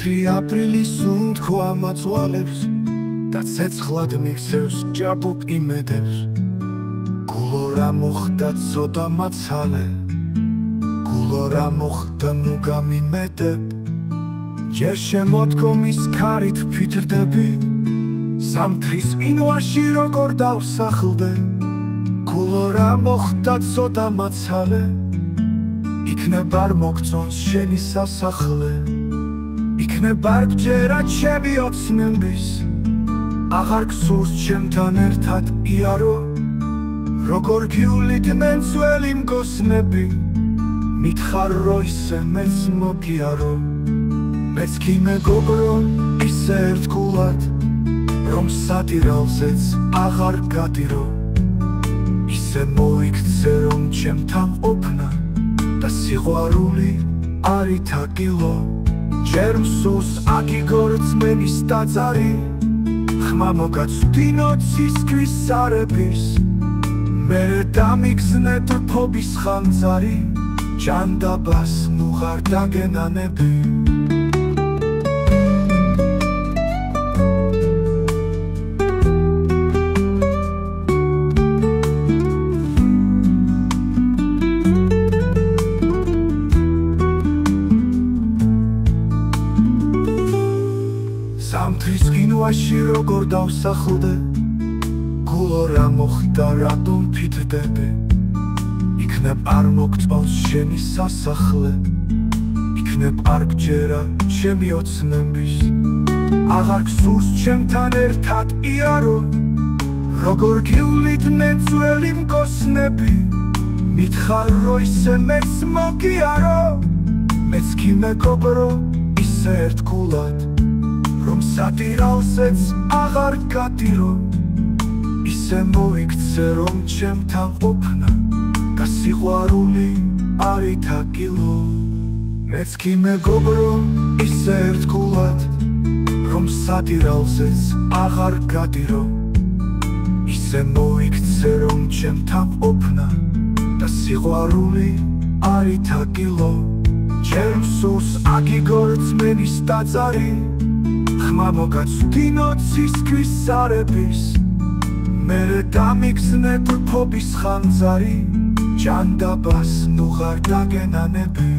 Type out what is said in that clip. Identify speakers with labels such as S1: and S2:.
S1: თეთრი აპრილის უნთქვა მაწვალებს და ცეცხლად მიქცევს ჭაბუკ იმედებს. გულო რა მოხდა ცოტა მაცალე, გულო რა მოხდა ნუ გამიმეტებ. ჯერ შემოდგომის ქარით ვფიქრდები, ზამთრის ყინვაში როგორ დავსახლდე. გულო რა მოხდა ცოტა მაცალე, იქნებ არ მოგწონს შენი სასახლე. იქნებ არ გჯერა ჩემი ოცნების, აღარ გსურს ჩემთან ერთად იარო. როგორ გიuliდნენ ძველი მგოსნები, მითხარ რო ისე მეც მოგიარო. მეც კი მეგობრო ისე ერთგულად, რომ სადირალზეც აღარ გადირო. ისე მოიქცე რომ ჩემთან ყოფნა და სიყვარული არ ითაგილო. ჯერ მსურს აგიგორწმენის ტაძარი, ხმა მოგაცვდინო ცისკრის სარების. მერე დამიგზნე თფობის ხანძარი, ჭანდაბას ნუ ღარ დაგენანები. ზამთრის ყინვაში როგორ დავსახლდე, გულო რა მოხდა რატომ ვფიქრდები. იქნებ არ მოგწონს შენი სასახლე, იქნებ არ გჯერა ჩემი ოცნების. აღარ გსურს ჩემთან ერთად იარო. როგორ გიuliდნენ ძველი მგოსნები, მითხარ რო ისე მეც მოგიარო. მეც კი მეგობრო ისე ერთგულად, რომ სადირალზეც აღარ გადირო. ისე მოიქცე რომ ჩემთან ყოფნა და სიყვარული არ ითაგილო. მეც კი მეგობრო ისე ერთგულად, რომ სადირალზეც აღარ გადირო. ისე მოიქცე რომ ჩემთან ყოფნა და სიყვარული არ ითაგილო. ჯერ მსურს აგიგორწმენის ტაძარი, ხმა მოგაცვდინო ცისკრის სარების. მერე დამიგზნე თფობის ხანძარი, ჭანდაბას ნუ ღარ დაგენანები.